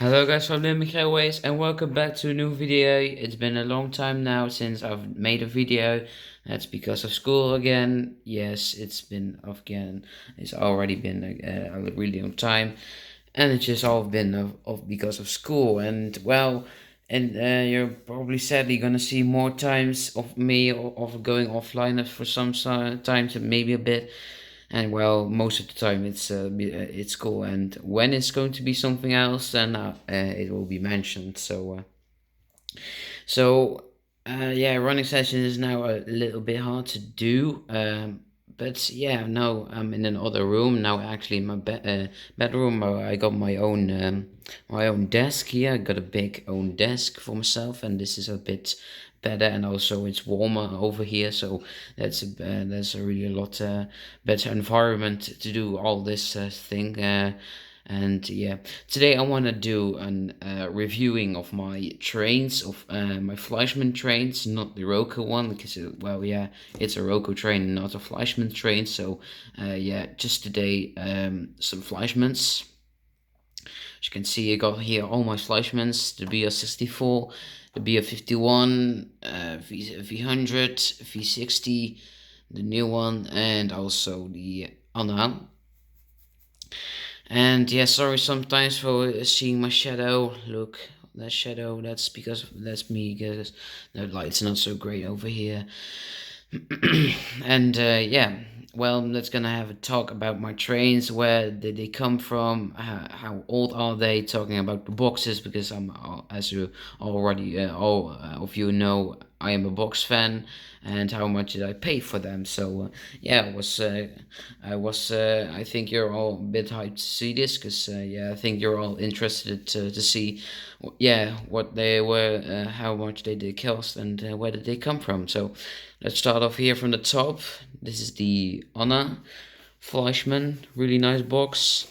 Hello guys from the Microwaves and welcome back to a new video. It's been a long time now since I've made a video. That's because of school again. Yes, it's been again. It's already been a really long time, and it's just all been of because of school. And well, and you're probably sadly gonna see more times of me of going offline for some times, maybe a bit. And well, most of the time it's cool, and when it's going to be something else, then it will be mentioned. Yeah, running session is now a little bit hard to do. But yeah, no, I'm in another room now. Actually, in my bedroom, I got my own desk here. I got a big own desk for myself, and this is a bit better, and also it's warmer over here, so that's a really a lot better environment to do all this thing. And yeah, today I want to do an reviewing of my trains, of my Fleischmann trains, not the Roku one, because well, yeah, it's a Roku train, not a Fleischmann train. So yeah, just today some Fleischmanns. As you can see, I got here all my Fleischmanns: the BR64, the BR51, V100, V60, the new one, and also the Anna. And yeah, sorry sometimes for seeing my shadow. Look, that shadow, that's because that's me, because the light's not so great over here. And yeah, well, let's gonna have a talk about my trains. Where did they come from? How old are they? Talking about the boxes, because I'm, as you already all of you know, I am a box fan. And how much did I pay for them? So yeah, I think you're all a bit hyped to see this, because yeah, I think you're all interested to see, yeah, what they were, how much they did cost, and where did they come from. So let's start off here from the top. This is the Honor Fleischmann, really nice box.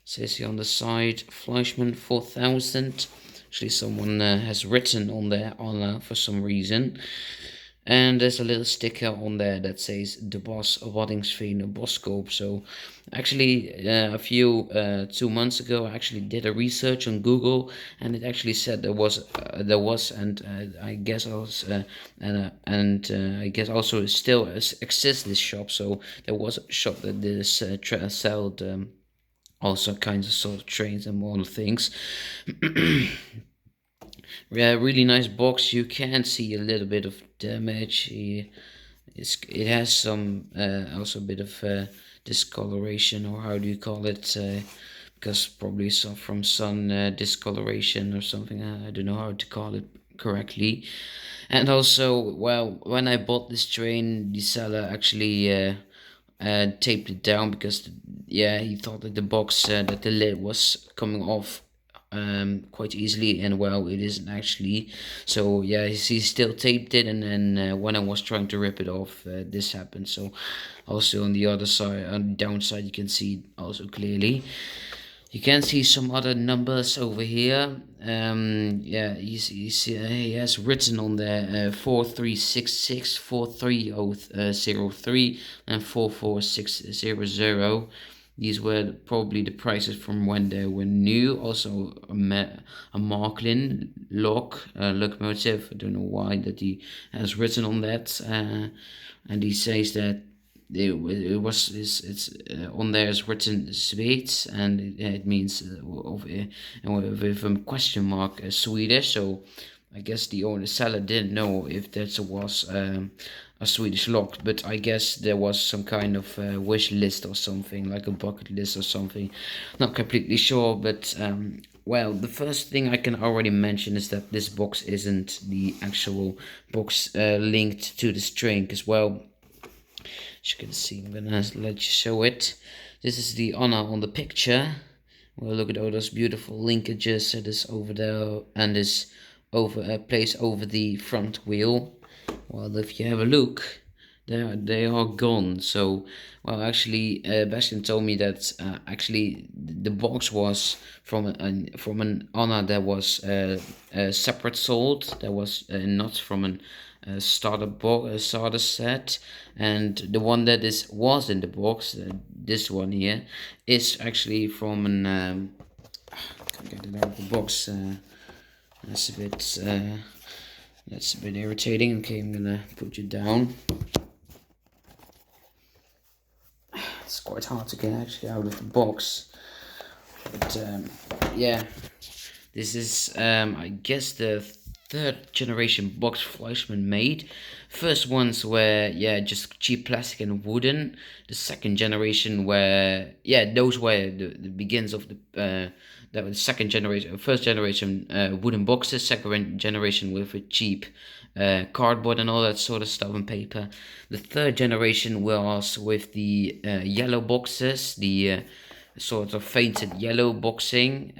Says here on the side, Fleischmann 4000. Actually, someone has written on there Honor for some reason. And there's a little sticker on there that says the Boss Waddingsveen Boskop. So actually, a few 2 months ago, I actually did a research on Google, and it actually said and I guess also I guess also still exists this shop. So there was a shop that did sold also kinds of sort of trains and more things. Yeah, really nice box. You can see a little bit of damage. It has some also a bit of discoloration, or how do you call it? Because probably some from sun discoloration or something. I don't know how to call it correctly. And also, well, when I bought this train, the seller actually taped it down, because yeah, he thought that the box that the lid was coming off quite easily, and well, it isn't actually. So yeah, he still taped it, and then when I was trying to rip it off, this happened. So also on the other side, on the downside, you can see also clearly. You can see some other numbers over here. Yeah, he has written on there 4366, 43003, and 44600. These were probably the prices from when they were new. Also, a Marklin locomotive. I don't know why that he has written on that. And he says that it was it's on there is written Swedes, and it means with a question mark Swedish. So I guess the owner seller didn't know if that was a Swedish lock, but I guess there was some kind of wish list or something, like a bucket list or something. Not completely sure, but well, the first thing I can already mention is that this box isn't the actual box linked to the string, as well. As you can see, I'm gonna let you show it. This is the Honor on the picture. Well, look at all those beautiful linkages that is over there, and is over placed over the front wheel. Well, if you have a look, they are gone. So, well, actually, Bastian told me that actually the box was from an Honor that was separate sold. That was not from an starter set, and the one that was in the box, this one here, is actually from an get it out of the box. That's a bit irritating. Okay, I'm gonna put you down. It's quite hard to get actually out of the box, but yeah, this is I guess the third generation box Fleischmann made. First ones were just cheap plastic and wooden. The second generation were those were the begins of the that was second generation, first generation wooden boxes. Second generation with a cheap cardboard and all that sort of stuff and paper. The third generation was with the yellow boxes, the sort of fainted yellow boxing.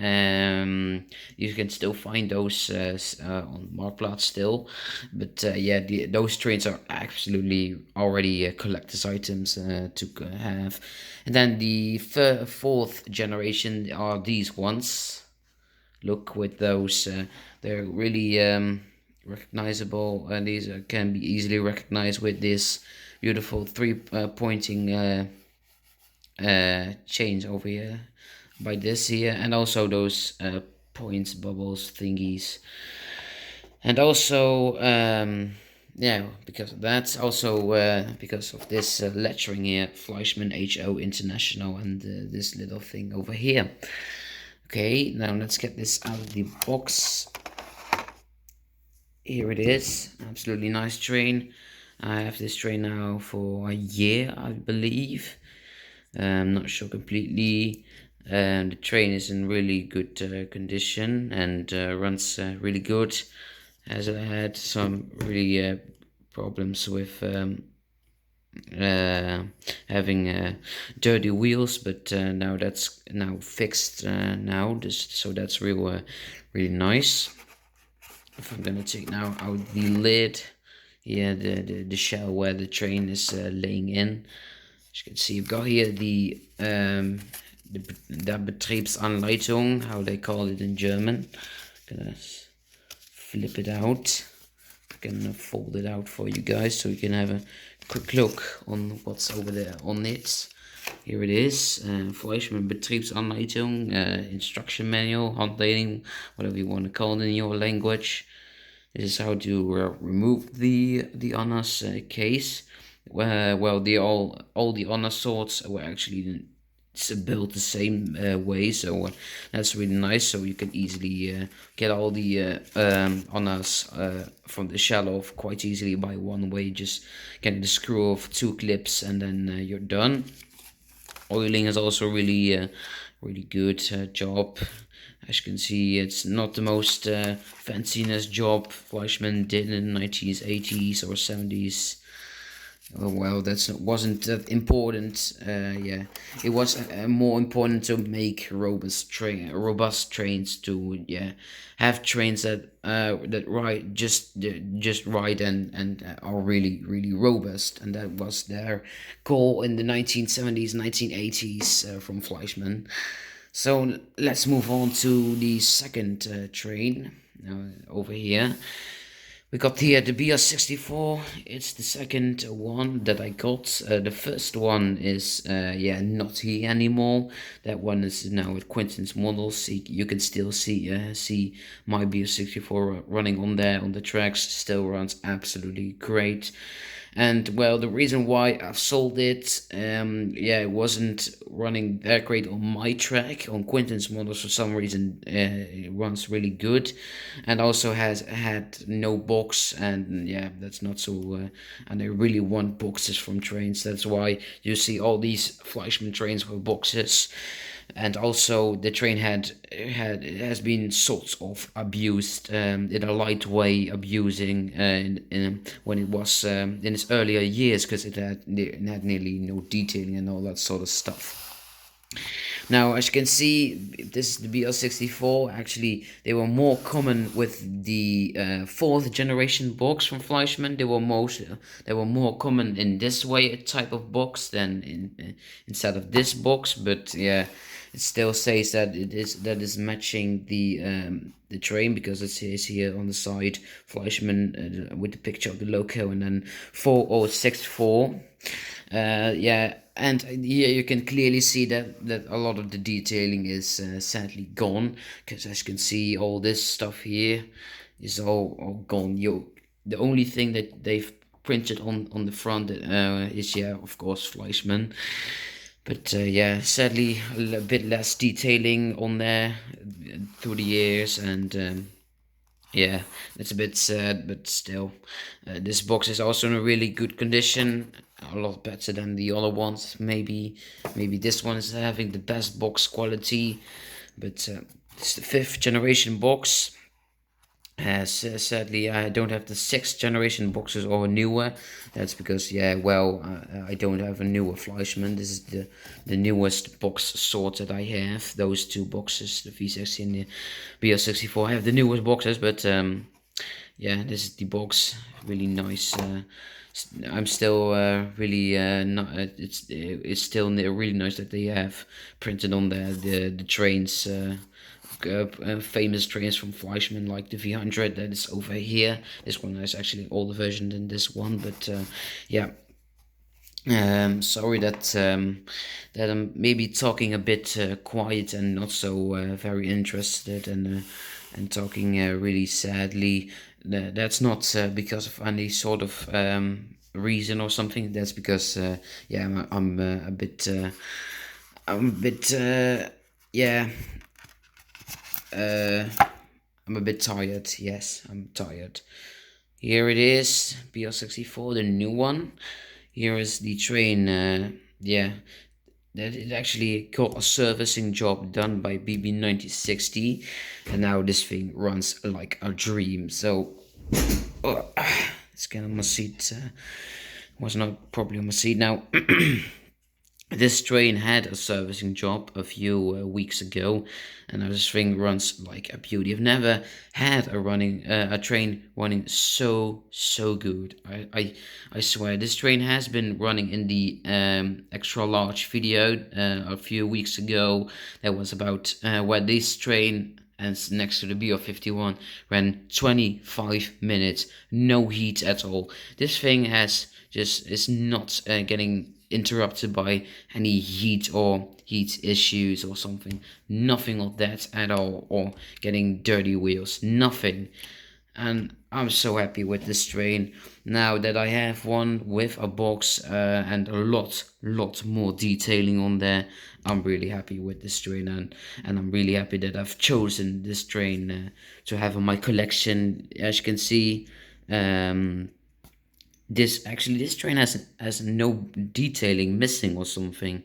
You can still find those on Marktplaats still, but those trains are absolutely already collector's items to have. And then the fourth generation are these ones. Look, with those, they're really recognizable, and these can be easily recognized with this beautiful three pointing chains over here by this here, and also those points, bubbles thingies, and also because of that, also because of this lettering here, Fleischmann HO International, and this little thing over here. Okay, now let's get this out of the box. Here it is, absolutely nice train. I have this train now for a year, I believe. I'm not sure completely. The train is in really good condition and runs really good. As I had some really problems with having dirty wheels, but now that's now fixed now. So that's really nice. If I'm gonna take now out the lid, the shell where the train is laying in. As you can see, you've got here the Betriebsanleitung, how they call it in German. I'm gonna flip it out. I'm gonna fold it out for you guys so you can have a quick look on what's over there on it. Here it is, Fleischmann Betriebsanleitung, instruction manual, Handleiding, whatever you want to call it in your language. This is how to remove the honors case. Well, all the honor sorts were actually built the same way, so that's really nice. So you can easily get all the honors from the shell off quite easily by one way, just getting the screw off, 2 clips, and then you're done. Oiling is also really good job. As you can see, it's not the most fanciness job Fleischmann did in the 1980s or 70s. Well, wasn't that important. It was more important to make robust trains, to have trains that ride just ride and are really robust, and that was their goal in the 1970s, 1980s from Fleischmann. So let's move on to the second train over here. We got here the BR64. It's the second one that I got. The first one is not here anymore. That one is now with Quentin's models. You can still see my BR64 running on there on the tracks. Still runs absolutely great. And well, the reason why I've sold it, it wasn't running that great on my track. On Quentin's models, for some reason, it runs really good, and also has had no box, and that's not so. And I really want boxes from trains. That's why you see all these Fleischmann trains with boxes. And also the train has been sort of abused in a light way, abusing when it was in its earlier years, because it had nearly no detailing and all that sort of stuff. Now, as you can see, this is the BL64. Actually, they were more common with the fourth generation box from Fleischmann. They were more common in this way, a type of box, than instead of this box. But it still says that it is matching the train, because it says here on the side Fleischmann with the picture of the loco, and then 4064. and here you can clearly see that a lot of the detailing is sadly gone, because as you can see, all this stuff here is all gone. The only thing that they've printed on the front is, yeah, of course, Fleischmann. But yeah, sadly, a bit less detailing on there through the years, and yeah, it's a bit sad, but still, this box is also in a really good condition, a lot better than the other ones. Maybe this one is having the best box quality, but it's the fifth generation box. Sadly, I don't have the sixth generation boxes or newer. That's because, yeah, well, I don't have a newer Fleischmann. This is the newest box sort that I have. Those two boxes, the V60 and the BL64, I have the newest boxes, but yeah, this is the box. Really nice. I'm still really not. It's still really nice that they have printed on there the trains. Famous trains from Fleischmann, like the V100 that is over here. This one is actually an older version than this one, but yeah. Sorry that I'm maybe talking a bit quiet and not so very interested, and talking really sadly. That's not because of any sort of reason or something. That's because yeah, I'm a bit yeah, uh, I'm a bit tired. Yes, I'm tired. Here it is, BL64, the new one. Here is the train. Yeah, that it actually got a servicing job done by BB9060, and now this thing runs like a dream. So, let's get on my seat. Was not probably on my seat now. This train had a servicing job a few weeks ago, and now this thing runs like a beauty. I've never had a train running so good. I swear this train has been running in the extra large video a few weeks ago. That was about where this train and next to the BR51 ran 25 minutes, no heat at all. This thing is not getting interrupted by any heat issues or something. Nothing of that at all, or getting dirty wheels. Nothing. And I'm so happy with this train now that I have one with a box and a lot more detailing on there. I'm really happy with this train, and I'm really happy that I've chosen this train to have in my collection. As you can see, this train has no detailing missing or something.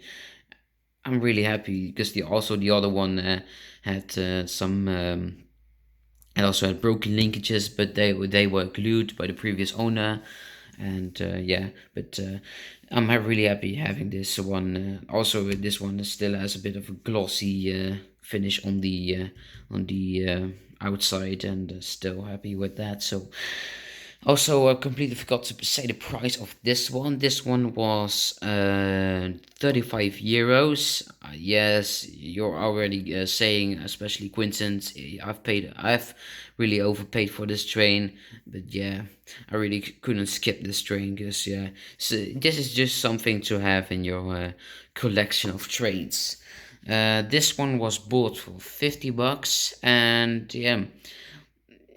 I'm really happy because the other one had some and also had broken linkages, but they were glued by the previous owner, and yeah. But I'm really happy having this one. Also, this one still has a bit of a glossy finish on the outside, and still happy with that. So. Also, I completely forgot to say the price of this one. This one was 35 euros. Yes, you're already saying, especially Quinton, I've really overpaid for this train. But yeah, I really couldn't skip this train because, yeah, so this is just something to have in your collection of trains. This one was bought for 50 bucks, and yeah,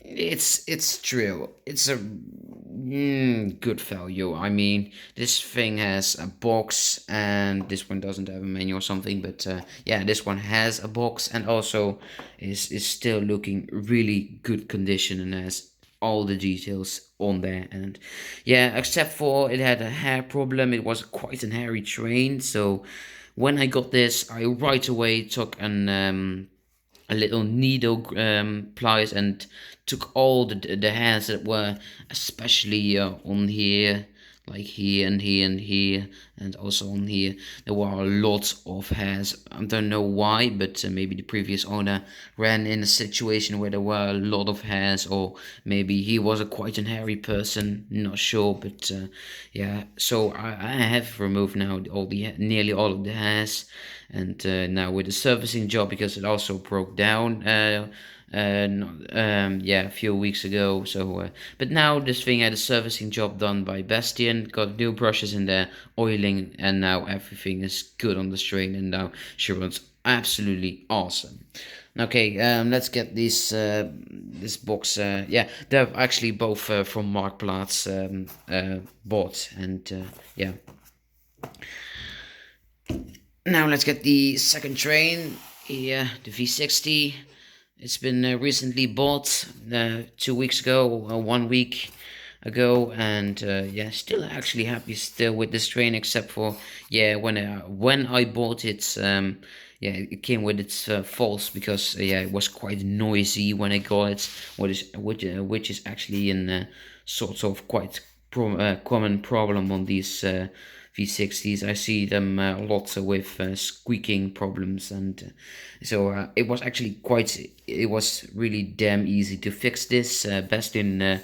it's true. It's a good value. I mean, this thing has a box, and this one doesn't have a menu or something. But yeah, this one has a box, and also is still looking really good condition, and has all the details on there. And yeah, except for it had a hair problem. It was quite an hairy train. So when I got this, I right away took a little needle pliers and took all the hairs that were especially on here, like here and here and here, and also on here. There were a lot of hairs. I don't know why, but maybe the previous owner ran in a situation where there were a lot of hairs, or maybe he was a quite an hairy person, not sure. But yeah, so I have removed now nearly all of the hairs, and now with the servicing job, because it also broke down yeah, a few weeks ago. So, but now this thing had a servicing job done by Bastian, got new brushes in there, oiling, and now everything is good on the train, and now she runs absolutely awesome. Okay, let's get this box. Yeah, they're actually both from Marktplaats bought, and yeah. Now let's get the second train. Here, the V60. It's been recently bought 2 weeks ago, 1 week ago, and yeah, still actually happy still with this train, except for yeah, when I bought it, yeah, it came with its faults because yeah, it was quite noisy when I got it, which is actually in sort of quite common problem on these V60s. I see them lots with squeaking problems, and so it was actually quite. It was really damn easy to fix this. Bastian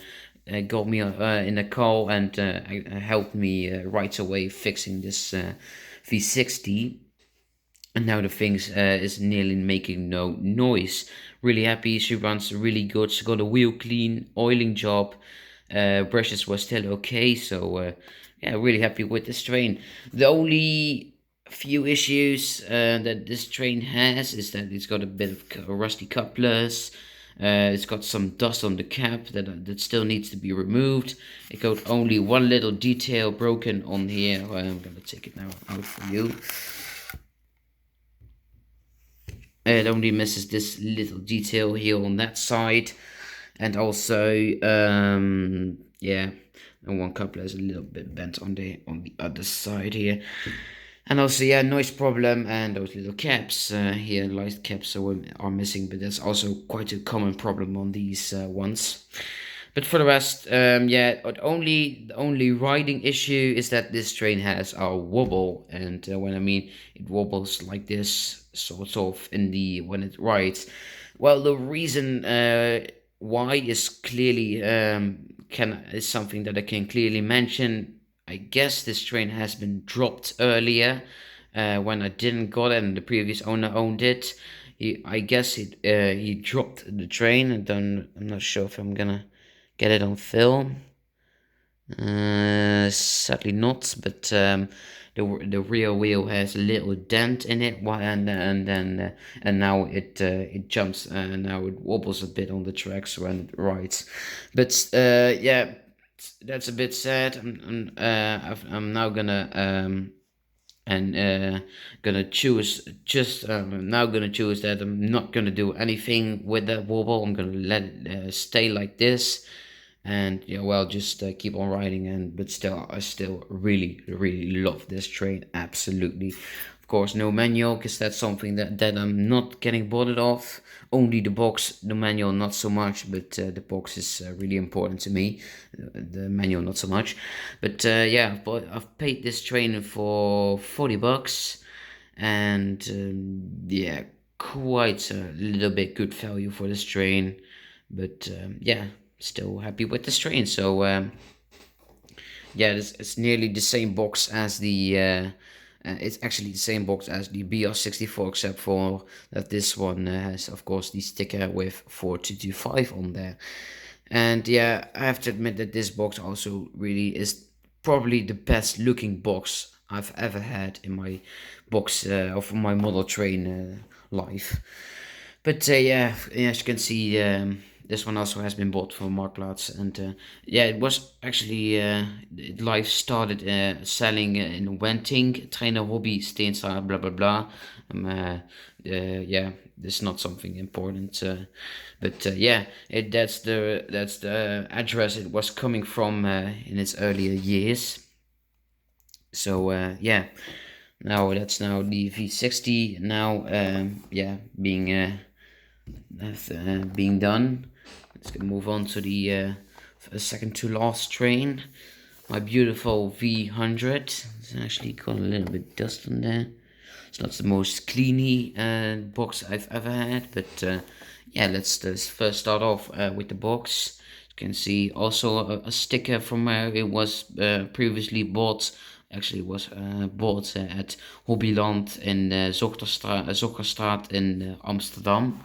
got me in a call and helped me right away fixing this V60, and now the thing is nearly making no noise. Really happy. She runs really good. She got a wheel clean, oiling job. Brushes were still okay. So yeah, really happy with this train. The only few issues that this train has is that it's got a bit of rusty couplers. It's got some dust on the cap that still needs to be removed. It got only one little detail broken on here. I'm gonna take it now out for you. It only misses this little detail here on that side, and also yeah, and one coupler is a little bit bent on the other side here, and also yeah, noise problem, and those little caps here, light caps are missing, but that's also quite a common problem on these ones. But for the rest, yeah, the only riding issue is that this train has a wobble, and when I mean it wobbles like this, sort of in the when it rides. Well, the reason why is clearly can is something that I can clearly mention. I guess this train has been dropped earlier when I didn't got it, and the previous owner owned it. I guess he dropped the train, and then I'm not sure if I'm gonna get it on film. Sadly not, but the rear wheel has a little dent in it, and then and now it jumps and now it wobbles a bit on the tracks when it rides. But yeah, that's a bit sad. I'm now gonna and gonna choose just now gonna choose that I'm not gonna do anything with that wobble. I'm gonna let it stay like this, and yeah, well, just keep on riding. And but still, I still really love this train, absolutely. Of course, no manual, because that's something that I'm not getting bothered of. Only the box, the manual not so much, but the box is really important to me. The manual not so much, but yeah, I've paid this train for $40, and yeah, quite a little bit good value for this train. But yeah, still happy with this train. So yeah, it's nearly the same box as the it's actually the same box as the BR64, except for that this one has, of course, the sticker with 4225 on there. And yeah, I have to admit that this box also really is probably the best looking box I've ever had in my box of my model train life. But yeah, as you can see, this one also has been bought from Marktplaats, and yeah, it was actually life started selling in Wenting, trainer hobby, Steenstraat, blah blah blah. Yeah, this is not something important, but yeah, that's the address it was coming from in its earlier years. So yeah, now the V60 now yeah, being done. Let's move on to the second to last train. My beautiful V100. It's actually got a little bit of dust on there. It's not the most cleany box I've ever had, but yeah, let's first start off with the box. You can see also a sticker from where it was previously bought. Actually, it was bought at Hobbyland in Zocherstraat in Amsterdam.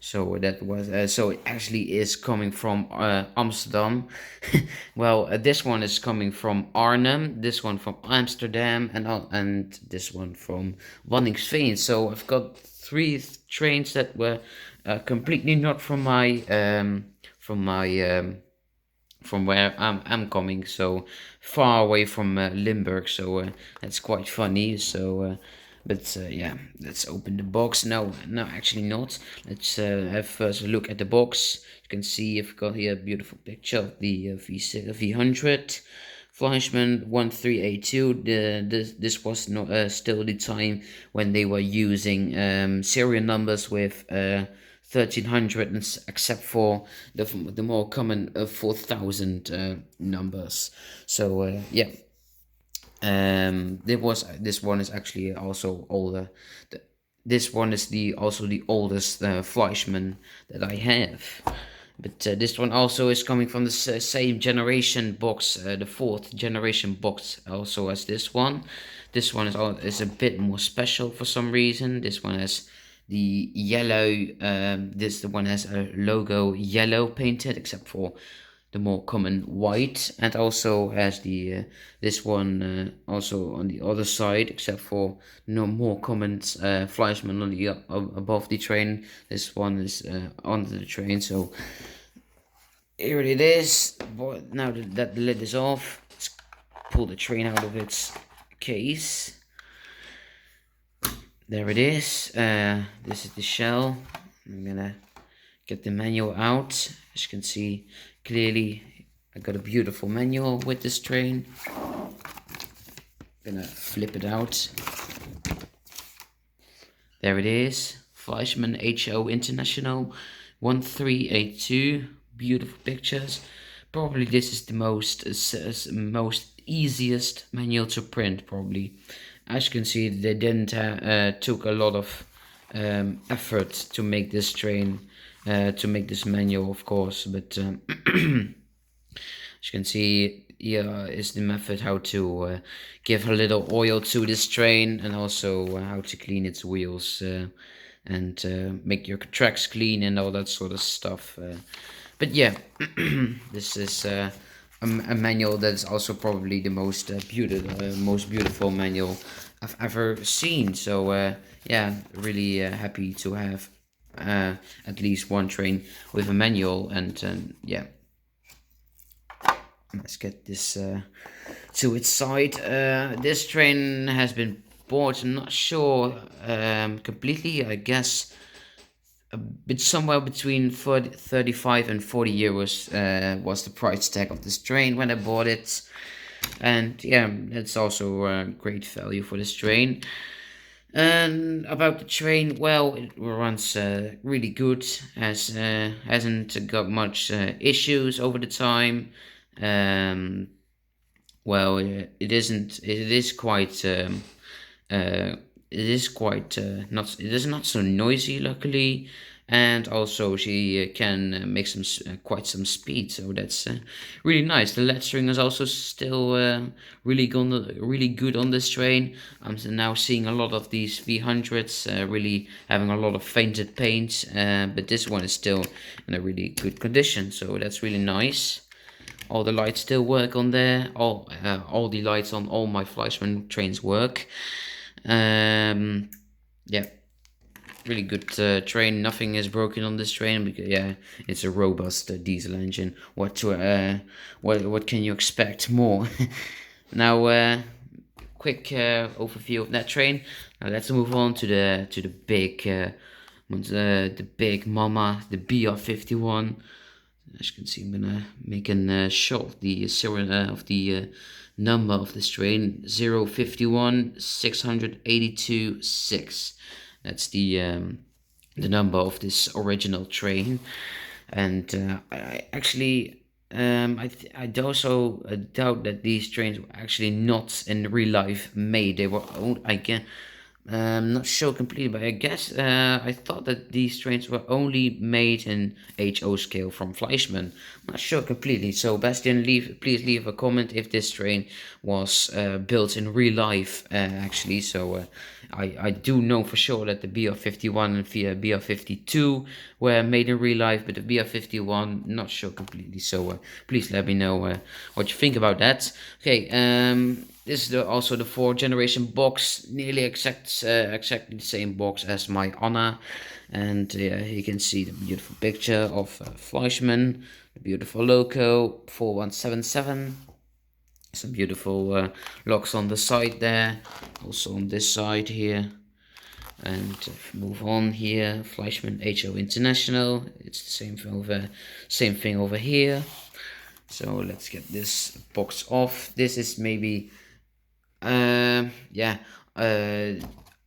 So that was so it actually is coming from Amsterdam. Well, this one is coming from Arnhem, this one from Amsterdam, and this one from Waddinxveen. So I've got three trains that were completely not from my from where I'm coming, so far away from Limburg. So that's quite funny. So, yeah, let's open the box. No, actually not. Let's have first a look at the box. You can see I've got here a beautiful picture of the V100. Fleischmann 1382. This was still the time when they were using serial numbers with 1300, except for the more common 4000 numbers. So yeah, this one is actually also older. This one is also the oldest Fleischmann that I have. But this one also is coming from the same generation box, the fourth generation box, also as this one. This one is a bit more special for some reason. This one has the yellow. The one has a logo yellow painted, except for the more common white, and also has the this one also on the other side, except for no more common Fleischmann on the above the train. This one is under the train. So here it is. Now that the lid is off, let's pull the train out of its case. There it is. This is the shell. I'm gonna get the manual out. As you can see clearly, I got a beautiful manual with this train. Gonna flip it out. There it is. Fleischmann HO International 1382. Beautiful pictures. Probably this is the most easiest manual to print, probably. As you can see, they didn't took a lot of effort to make this train, to make this manual, of course. But as you can see, here is the method how to give a little oil to this train, and also how to clean its wheels and make your tracks clean and all that sort of stuff. But yeah, this is a manual that's also probably the most beautiful manual I've ever seen. So yeah, really happy to have at least one train with a manual. And yeah, let's get this to its side. This train has been bought, I'm not sure completely, I guess but somewhere between 35 and 40 euros was the price tag of this train when I bought it. And yeah, that's also a great value for this train. And about the train, well, it runs really good, hasn't got much issues over the time. Well, it isn't. It is quite. It is quite not. It is not so noisy, luckily, and also she can make quite some speed. So that's really nice. The lettering is also still really good on this train. I'm now seeing a lot of these V100s really having a lot of faded paint, but this one is still in a really good condition. So that's really nice. All the lights still work on there. All the lights on all my Fleischmann trains work. Yeah, really good train. Nothing is broken on this train because yeah, it's a robust diesel engine. What can you expect more? Now, quick overview of that train. Now let's move on to the big mama, the BR51. As you can see, I'm gonna make a shot of the serial of the number of this train, 051 682 6. That's the number of this original train. And I actually I also doubt that these trains were actually not in real life made. They were again. I'm not sure completely, but I guess I thought that these trains were only made in HO scale from Fleischmann. I'm not sure completely. So Bastian, please leave a comment if this train was built in real life actually. So I do know for sure that the BR51 and BR52 were made in real life, but the BR51 not sure completely. So please let me know what you think about that. Okay, this is also the 4th generation box, nearly exactly the same box as my Anna. And you can see the beautiful picture of Fleischmann, the beautiful loco 4177. Some beautiful locks on the side there, also on this side here. And move on here, Fleischmann HO International. It's the same thing over here. So let's get this box off. This is maybe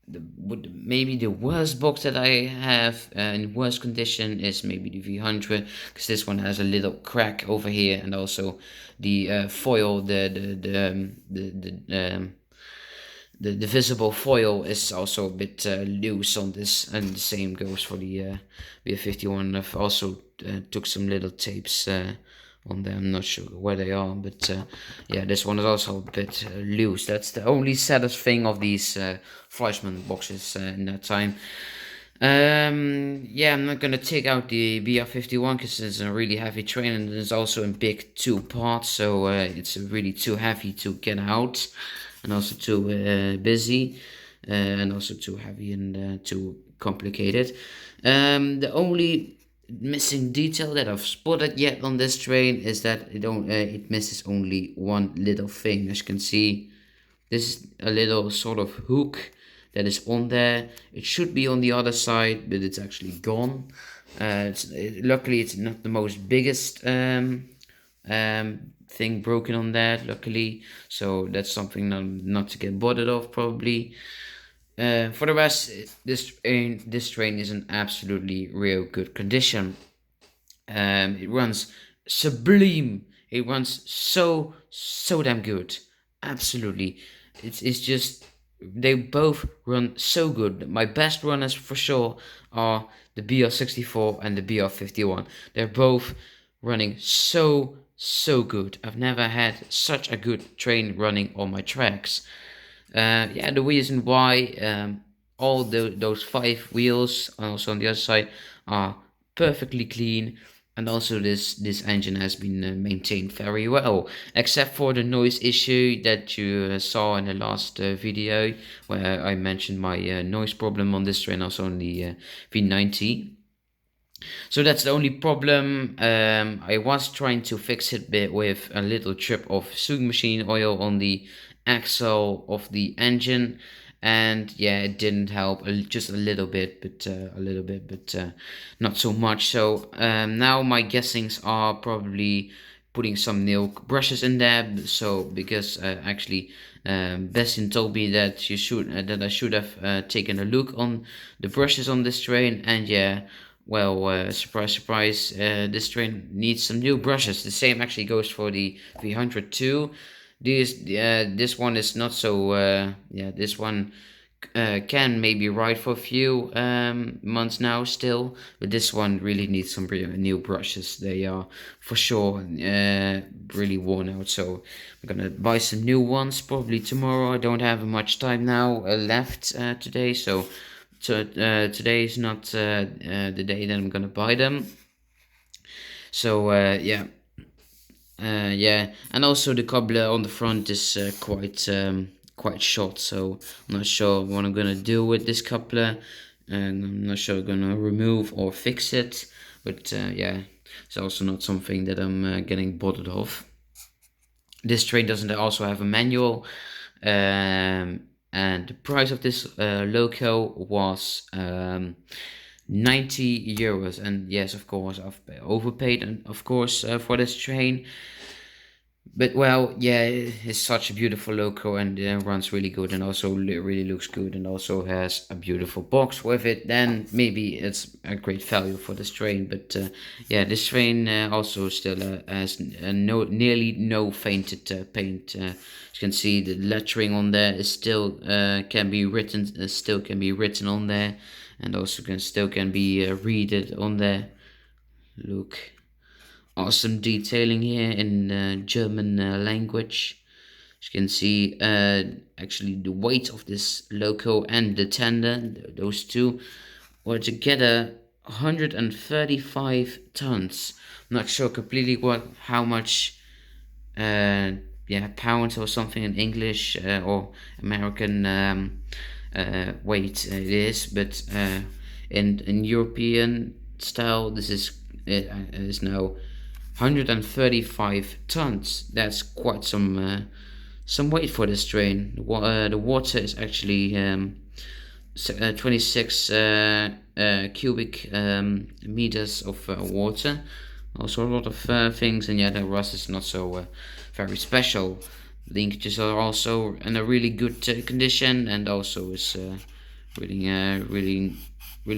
maybe the worst box that I have in worst condition is maybe the V100, because this one has a little crack over here, and also the foil, the visible foil is also a bit loose on this, and the same goes for the V51. I've also took some little tapes on there. I'm not sure where they are, but yeah, this one is also a bit loose. That's the only saddest thing of these Fleischmann boxes in that time. Yeah, I'm not gonna take out the BR51 because it's a really heavy train, and it's also in big 2 parts, so it's really too heavy to get out, and also too busy, and also too heavy and too complicated. The only missing detail that I've spotted yet on this train is that it misses only one little thing. As you can see, this is a little sort of hook that is on there. It should be on the other side, but it's actually gone. Luckily, it's not the most biggest thing broken on that, luckily. So that's something not to get bothered of, probably. For the rest, this train is in absolutely real good condition. It runs sublime. It runs so damn good. Absolutely, it's just they both run so good. My best runners for sure are the BR64 and the BR51. They're both running so good. I've never had such a good train running on my tracks. Yeah, the reason why all those 5 wheels also on the other side are perfectly clean, and also this engine has been maintained very well, except for the noise issue that you saw in the last video, where I mentioned my noise problem on this train, also on the V90. So that's the only problem. I was trying to fix it with a little drip of sewing machine oil on the axle of the engine, and yeah, it didn't help. Just a little bit, but not so much. So now my guessings are probably putting some nail brushes in there. So because actually Bastian told me that I should have taken a look on the brushes on this train, and yeah, well, surprise, surprise, this train needs some new brushes. The same actually goes for the V100 too. This one is not so, yeah, this one can maybe ride for a few months now still, but this one really needs some new brushes. They are for sure really worn out, so I'm gonna buy some new ones probably tomorrow. I don't have much time now left today, so today is not the day that I'm gonna buy them. So yeah, yeah, and also the cobbler on the front is quite short, so I'm not sure what I'm gonna do with this coupler, and I'm not sure I'm gonna remove or fix it. But yeah, it's also not something that I'm getting bothered of. This train doesn't also have a manual, and the price of this loco was 90 euros. And yes, of course, I've overpaid, and of course, for this train. But well, yeah, it's such a beautiful loco, and runs really good, and also really looks good, and also has a beautiful box with it. Then maybe it's a great value for this train. But yeah, this train also still has nearly no painted paint. As you can see, the lettering on there is still can be written on there, and also can be read it on there. Look. Awesome detailing here in German language. As you can see, actually the weight of this loco and the tender, those two, were together 135 tons. I'm not sure completely how much uh, yeah, pounds or something in English or American weight it is, but in European style, this is now 135 tons. That's quite some weight for this train. The water is actually 26 cubic meters of water. Also a lot of things, and yeah, the rust is not so very special. The linkages are also in a really good condition, and also is really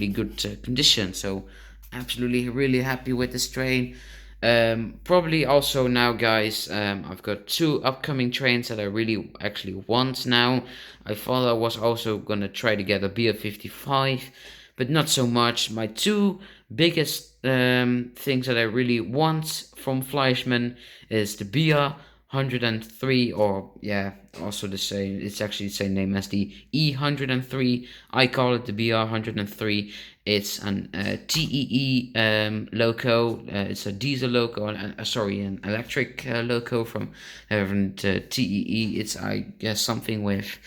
good condition. So absolutely really happy with this train. Probably also now, guys, I've got two upcoming trains that I really actually want now. I thought I was also gonna try to get a BR55, but not so much. My two biggest things that I really want from Fleischmann is the BR 103, or yeah, also the same, it's actually the same name as the E103. I call it the BR 103. It's an TEE loco. It's a diesel loco, sorry, an electric loco from TEE. It's, I guess, something with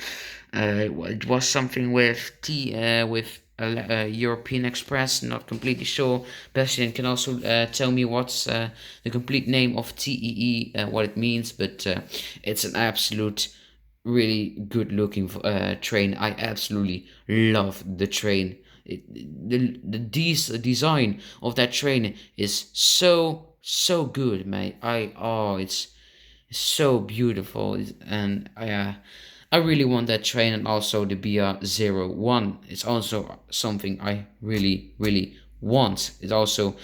it was something with European Express. Not completely sure. Bastian can also tell me what's the complete name of TEE, what it means, but it's an absolute really good looking train. I absolutely love the train. The design of that train is so good, mate. It's so beautiful, and I really want that train, and also the BR01. It's also something I really want. It's also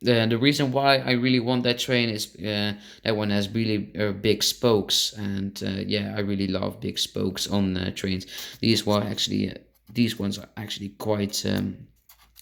the reason why I really want that train is that one has really big spokes, and yeah, I really love big spokes on trains. These ones are actually quite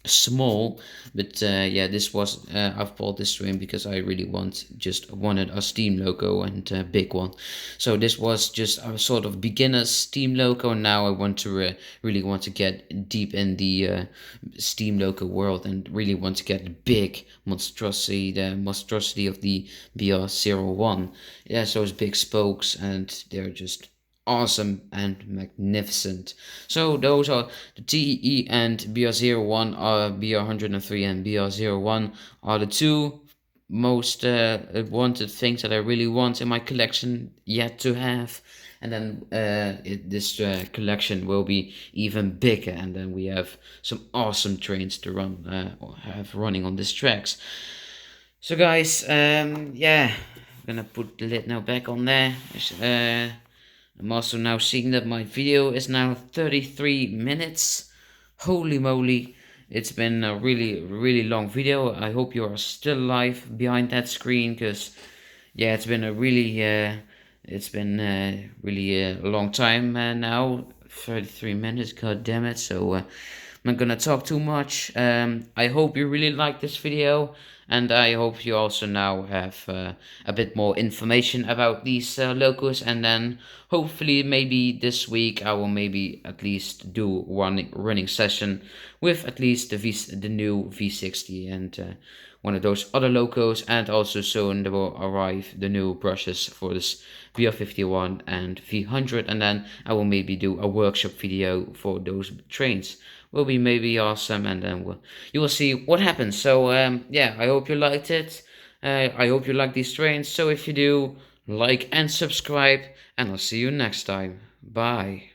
small, but yeah, this was I've bought this train because I really wanted a steam loco and a big one. So this was just a sort of beginner steam loco, and now I want to really want to get deep in the steam loco world, and really want to get the big monstrosity, the monstrosity of the BR01. Yeah, so it's big spokes, and they're just awesome and magnificent. So those are the TE and BR01, BR103 and BR01 are the two most wanted things that I really want in my collection yet to have. And then this collection will be even bigger, and then we have some awesome trains to run or have running on these tracks. So guys, yeah, I'm gonna put the lid now back on there. I'm also now seeing that my video is now 33 minutes. Holy moly, it's been a really long video. I hope you are still alive behind that screen, because yeah, it's been really a long time now. 33 minutes, god damn it. So I'm not gonna talk too much. I hope you really like this video, and I hope you also now have a bit more information about these locos. And then hopefully maybe this week I will maybe at least do one running session with at least the new V60 and one of those other locos, and also soon there will arrive the new brushes for this VR51 and V100, and then I will maybe do a workshop video for those trains. Will be maybe awesome, and then you will see what happens. So yeah, I hope you liked it. I hope you like these trains. So if you do, like and subscribe, and I'll see you next time. Bye.